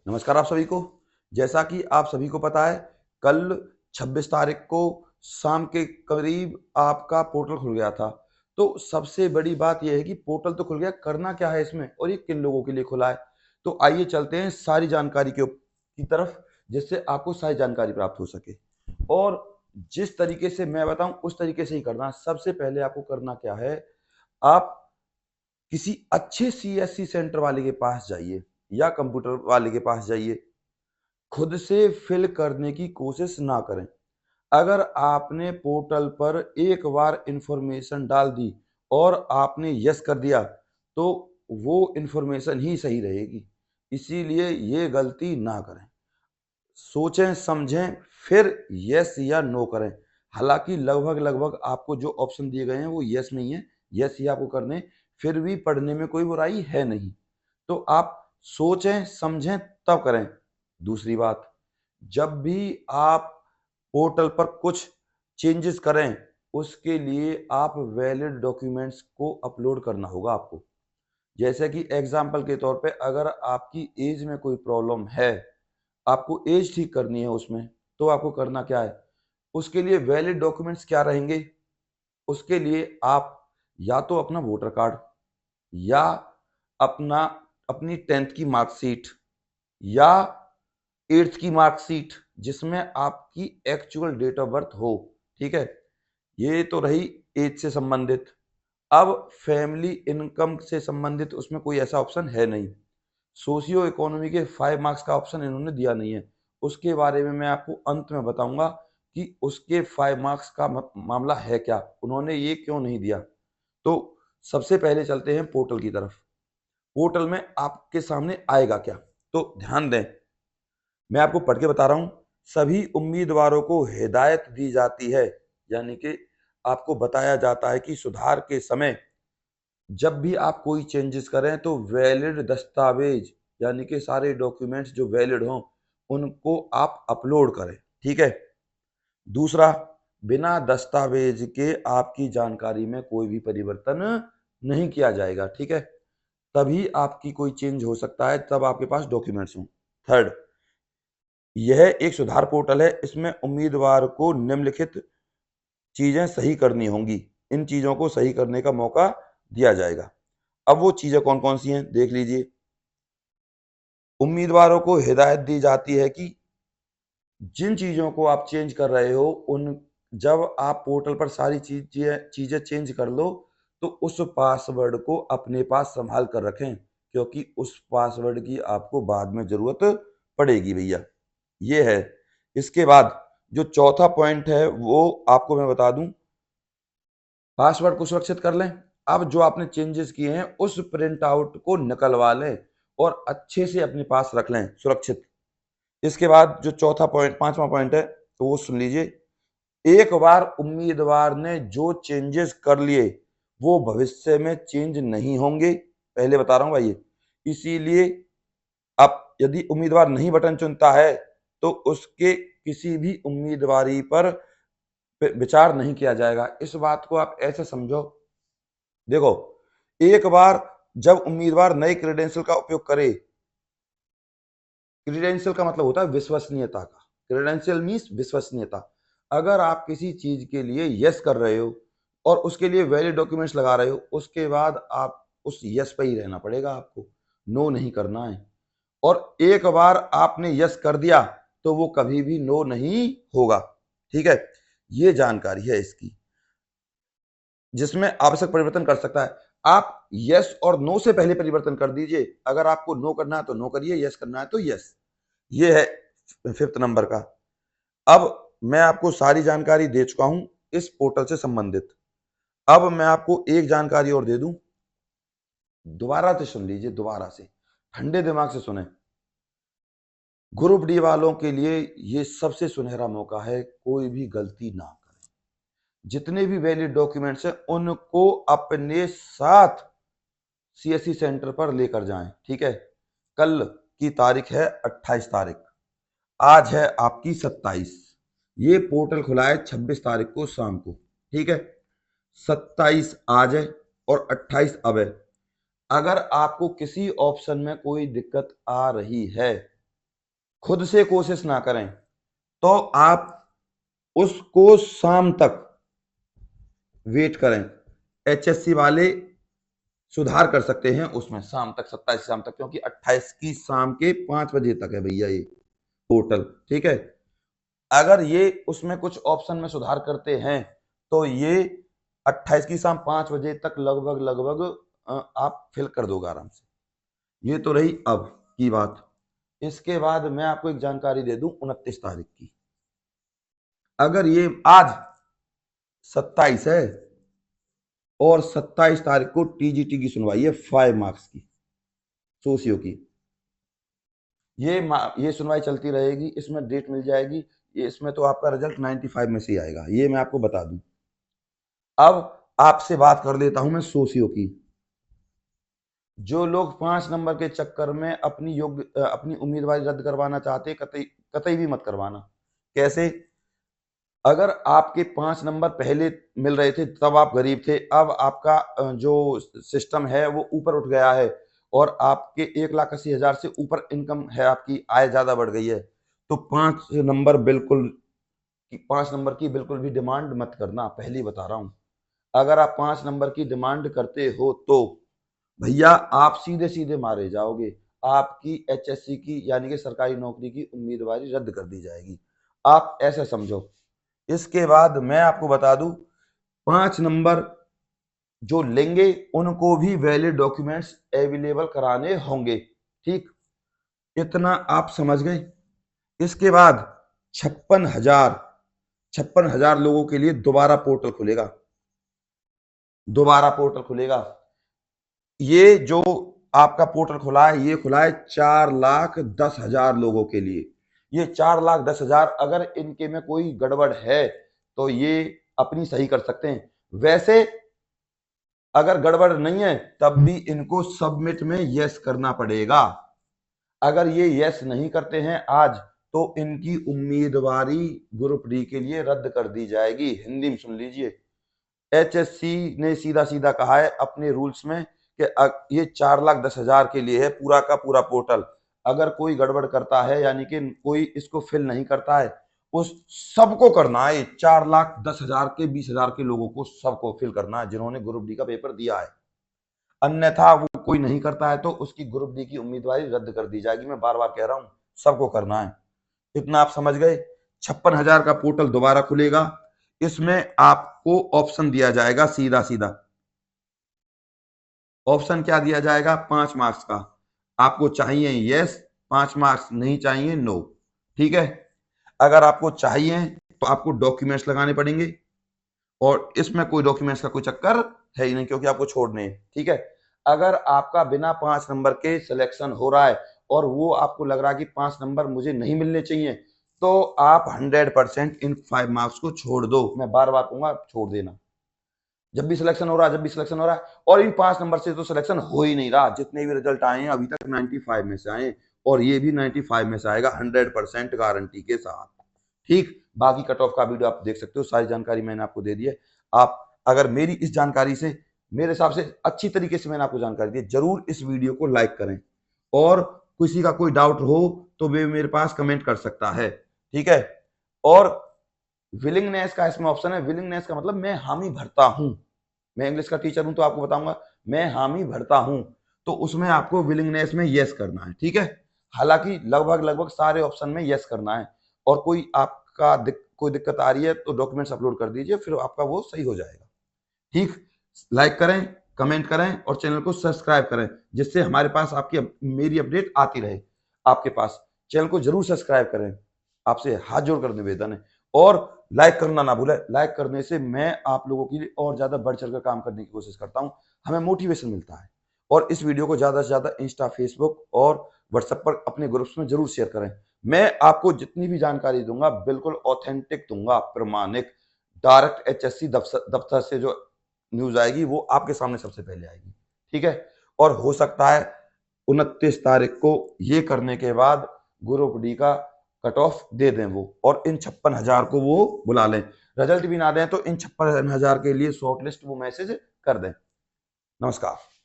नमस्कार आप सभी को। जैसा कि आप सभी को पता है, कल 26 तारीख को शाम के करीब आपका पोर्टल खुल गया था। तो सबसे बड़ी बात यह है कि पोर्टल तो खुल गया, करना क्या है इसमें और ये किन लोगों के लिए खुला है। तो आइए चलते हैं सारी जानकारी की तरफ, जिससे आपको सारी जानकारी प्राप्त हो सके। और जिस तरीके से मैं बताऊं उस तरीके से ही करना। सबसे पहले आपको करना क्या है, आप किसी अच्छे सीएससी सेंटर वाले के पास जाइए या कंप्यूटर वाले के पास जाइए। खुद से फिल करने की कोशिश ना करें। अगर आपने पोर्टल पर एक बार इंफॉर्मेशन डाल दी और आपने यस कर दिया तो वो इंफॉर्मेशन ही सही रहेगी। इसीलिए ये गलती ना करें। सोचें समझें फिर यस या नो करें। हालांकि लगभग लगभग आपको जो ऑप्शन दिए गए हैं वो यस में ही है, यस ही आपको करने। फिर भी पढ़ने में कोई बुराई है नहीं। तो आप सोचें समझें तब करें। दूसरी बात, जब भी आप पोर्टल पर कुछ चेंजेस करें उसके लिए आप वैलिड डॉक्यूमेंट्स को अपलोड करना होगा आपको। जैसे कि एग्जाम्पल के तौर पे, अगर आपकी एज में कोई प्रॉब्लम है, आपको एज ठीक करनी है उसमें, तो आपको करना क्या है, उसके लिए वैलिड डॉक्यूमेंट्स क्या रहेंगे। उसके लिए आप या तो अपना वोटर कार्ड या अपना अपनी 10th की मार्कशीट या 8th की मार्कशीट जिसमें आपकी एक्चुअल डेट ऑफ बर्थ हो। ठीक है, ये तो रही एज से संबंधित। अब फैमिली इनकम से संबंधित उसमें कोई ऐसा ऑप्शन है नहीं। सोशियो इकोनॉमी के 5 मार्क्स का ऑप्शन इन्होंने दिया नहीं है। उसके बारे में मैं आपको अंत में बताऊंगा कि उसके 5 मार्क्स का मामला है क्या, उन्होंने ये क्यों नहीं दिया। तो सबसे पहले चलते हैं पोर्टल की तरफ। पोर्टल में आपके सामने आएगा क्या, तो ध्यान दें, मैं आपको पढ़ के बता रहा हूं। सभी उम्मीदवारों को हिदायत दी जाती है, यानी कि आपको बताया जाता है कि सुधार के समय जब भी आप कोई चेंजेस करें तो वैलिड दस्तावेज, यानी कि सारे डॉक्यूमेंट्स जो वैलिड हों उनको आप अपलोड करें। ठीक है। दूसरा, बिना दस्तावेज के आपकी जानकारी में कोई भी परिवर्तन नहीं किया जाएगा। ठीक है, तभी आपकी कोई चेंज हो सकता है, तब आपके पास डॉक्यूमेंट्स हों। थर्ड, यह एक सुधार पोर्टल है, इसमें उम्मीदवार को निम्नलिखित चीजें सही करनी होंगी। इन चीजों को सही करने का मौका दिया जाएगा। अब वो चीजें कौन कौन सी हैं देख लीजिए। उम्मीदवारों को हिदायत दी जाती है कि जिन चीजों को आप चेंज कर रहे हो उन जब आप पोर्टल पर सारी चीजें चेंज कर लो तो उस पासवर्ड को अपने पास संभाल कर रखें, क्योंकि उस पासवर्ड की आपको बाद में जरूरत पड़ेगी भैया। ये है। इसके बाद जो चौथा पॉइंट है वो आपको मैं बता दूं, पासवर्ड को सुरक्षित कर लें। अब जो आपने चेंजेस किए हैं उस प्रिंट आउट को निकलवा लें और अच्छे से अपने पास रख लें सुरक्षित। इसके बाद जो चौथा पॉइंट, पांचवा पॉइंट है, तो वो सुन लीजिए। एक बार उम्मीदवार ने जो चेंजेस कर लिए वो भविष्य में चेंज नहीं होंगे, पहले बता रहा हूं भाई। इसीलिए अब यदि उम्मीदवार नहीं बटन चुनता है तो उसके किसी भी उम्मीदवारी पर विचार नहीं किया जाएगा। इस बात को आप ऐसे समझो, देखो, एक बार जब उम्मीदवार नए क्रेडेंशियल का उपयोग करे, क्रेडेंशियल का मतलब होता है विश्वसनीयता का। क्रेडेंशियल मीन्स विश्वसनीयता। अगर आप किसी चीज के लिए यस कर रहे हो और उसके लिए वैलिड डॉक्यूमेंट्स लगा रहे हो, उसके बाद आप उस यस पे ही रहना पड़ेगा आपको, नो नहीं करना है। और एक बार आपने यस कर दिया तो वो कभी भी नो नहीं होगा। ठीक है, ये जानकारी है इसकी, जिसमें आवश्यक परिवर्तन कर सकता है। आप यस और नो से पहले परिवर्तन कर दीजिए। अगर आपको नो करना है तो नो करिए, यस करना है तो यस। ये है 5th नंबर का। अब मैं आपको सारी जानकारी दे चुका हूं इस पोर्टल से संबंधित। अब मैं आपको एक जानकारी और दे दूं, दोबारा से सुन लीजिए, दोबारा से ठंडे दिमाग से सुने। ग्रुप डी वालों के लिए ये सबसे सुनहरा मौका है, कोई भी गलती ना करें। जितने भी वैलिड डॉक्यूमेंट्स हैं उनको अपने साथ सीएससी सेंटर पर लेकर जाएं। ठीक है, कल की तारीख है 28 तारीख, आज है आपकी 27। ये पोर्टल खुला है 26 तारीख को शाम को। ठीक है, 27 आज है और 28 अब है। अगर आपको किसी ऑप्शन में कोई दिक्कत आ रही है खुद से कोशिश ना करें तो आप उसको शाम तक वेट करें। एचएससी वाले सुधार कर सकते हैं उसमें शाम तक, 27 शाम तक, क्योंकि 28 की शाम के 5 बजे तक है भैया ये पोर्टल। ठीक है, अगर ये उसमें कुछ ऑप्शन में सुधार करते हैं तो ये 28 की शाम 5 बजे तक लगभग लगभग आप फिल कर दोगे आराम से। ये तो रही अब की बात। इसके बाद मैं आपको एक जानकारी दे दूं 29 तारीख की। अगर ये आज 27 है और 27 तारीख को टीजीटी की सुनवाई है 5 मार्क्स की, सोशियो की। ये सुनवाई चलती रहेगी, इसमें डेट मिल जाएगी। इसमें तो आपका रिजल्ट 95 में से ही आएगा, ये मैं आपको बता दूं। अब आपसे बात कर लेता हूं मैं सोशियो की। जो लोग 5 नंबर के चक्कर में अपनी उम्मीदवारी रद्द करवाना चाहते, कतई कतई भी मत करवाना। कैसे? अगर आपके 5 नंबर पहले मिल रहे थे तब आप गरीब थे, अब आपका जो सिस्टम है वो ऊपर उठ गया है और आपके 1,80,000 से ऊपर इनकम है, आपकी आय ज्यादा बढ़ गई है, तो 5 नंबर की बिल्कुल भी डिमांड मत करना, पहले बता रहा हूं। अगर आप 5 नंबर की डिमांड करते हो तो भैया आप सीधे सीधे मारे जाओगे, आपकी एचएससी की यानी कि सरकारी नौकरी की उम्मीदवारी रद्द कर दी जाएगी, आप ऐसे समझो। इसके बाद मैं आपको बता दूं, 5 नंबर जो लेंगे उनको भी वैलिड डॉक्यूमेंट्स अवेलेबल कराने होंगे। ठीक, इतना आप समझ गए। इसके बाद 56,000 लोगों के लिए दोबारा पोर्टल खुलेगा, दोबारा पोर्टल खुलेगा। ये जो आपका पोर्टल खुला है, ये खुला है 4,10,000 लोगों के लिए। ये 4,10,000 अगर इनके में कोई गड़बड़ है तो ये अपनी सही कर सकते हैं। वैसे अगर गड़बड़ नहीं है तब भी इनको सबमिट में यस करना पड़ेगा। अगर ये यस नहीं करते हैं आज तो इनकी उम्मीदवारी ग्रुप डी के लिए रद्द कर दी जाएगी। हिंदी में सुन लीजिए, एचएससी ने सीधा सीधा कहा है अपने रूल्स में कि ये 4,10,000 के लिए है पूरा का पूरा पोर्टल। अगर कोई गड़बड़ करता है यानी कि कोई इसको फिल नहीं करता है, उस सबको करना है, 4,10,000 के 20,000 के लोगों को सबको फिल करना है जिन्होंने ग्रुप डी का पेपर दिया है। अन्यथा वो कोई नहीं करता है तो उसकी ग्रुप डी की उम्मीदवारी रद्द कर दी जाएगी। मैं बार बार कह रहा हूं, सबको करना है। इतना आप समझ गए। 56,000 का पोर्टल दोबारा खुलेगा, इसमें आपको ऑप्शन दिया जाएगा सीधा सीधा। ऑप्शन क्या दिया जाएगा? 5 मार्क्स का। आपको चाहिए यस, 5 मार्क्स, नहीं चाहिए नो। ठीक है, अगर आपको चाहिए तो आपको डॉक्यूमेंट्स लगाने पड़ेंगे और इसमें कोई डॉक्यूमेंट्स का कोई चक्कर है ही नहीं क्योंकि आपको छोड़ने हैं। ठीक है, अगर आपका बिना 5 नंबर के सिलेक्शन हो रहा है और वो आपको लग रहा है कि 5 नंबर मुझे नहीं मिलने चाहिए, तो आप 100% इन 5 मार्क्स को छोड़ दो। मैं बार बार कहूंगा छोड़ देना। जब भी सिलेक्शन हो रहा है, जब भी सिलेक्शन हो रहा है, और इन 5 नंबर से तो सिलेक्शन हो ही नहीं रहा। जितने भी रिजल्ट आए हैं अभी तक 95 में से आए और ये भी 95 में से आएगा 100% गारंटी के साथ। ठीक, बाकी कट ऑफ का वीडियो आप देख सकते हो, सारी जानकारी मैंने आपको दे दी है। आप अगर मेरी इस जानकारी से, मेरे हिसाब से अच्छी तरीके से मैंने आपको जानकारी दी, जरूर इस वीडियो को लाइक करें और किसी का कोई डाउट हो तो वे मेरे पास कमेंट कर सकता है। ठीक है, और विलिंगनेस का इसमें ऑप्शन है। विलिंगनेस का मतलब मैं हामी भरता हूं। मैं इंग्लिश का टीचर हूं तो आपको बताऊंगा मैं हामी भरता हूं, तो उसमें आपको विलिंगनेस में यस करना है। ठीक है, हालांकि लगभग लगभग सारे ऑप्शन में यस करना है। और कोई आपका कोई दिक्कत आ रही है तो डॉक्यूमेंट्स अपलोड कर दीजिए, फिर आपका वो सही हो जाएगा। ठीक, लाइक करें, कमेंट करें और चैनल को सब्सक्राइब करें, जिससे हमारे पास आपकी मेरी अपडेट आती रहे आपके पास। चैनल को जरूर सब्सक्राइब करें, आपसे हाथ जोड़कर निवेदन है। और लाइक करना ना भूलें, लाइक करने से मैं आप लोगों के लिए और ज्यादा बढ़ चढ़कर काम करने की कोशिश करता हूं, हमें मोटिवेशन मिलता है। और इस वीडियो को ज्यादा से ज्यादा इंस्टा, फेसबुक और व्हाट्सएप पर अपने ग्रुप्स में जरूर शेयर करें। मैं आपको जितनी भी जानकारी दूंगा बिल्कुल ऑथेंटिक दूंगा, प्रमाणिक। डायरेक्ट एचएससी दफ्तर से जो न्यूज आएगी वो आपके सामने सबसे पहले आएगी। ठीक है, और हो सकता है 29 तारीख को ये करने के बाद ग्रुप डी का कट ऑफ दे दें वो, और इन 56,000 को वो बुला लें। रिजल्ट भी ना दें तो इन 56,000 के लिए शॉर्ट लिस्ट वो मैसेज कर दें। नमस्कार।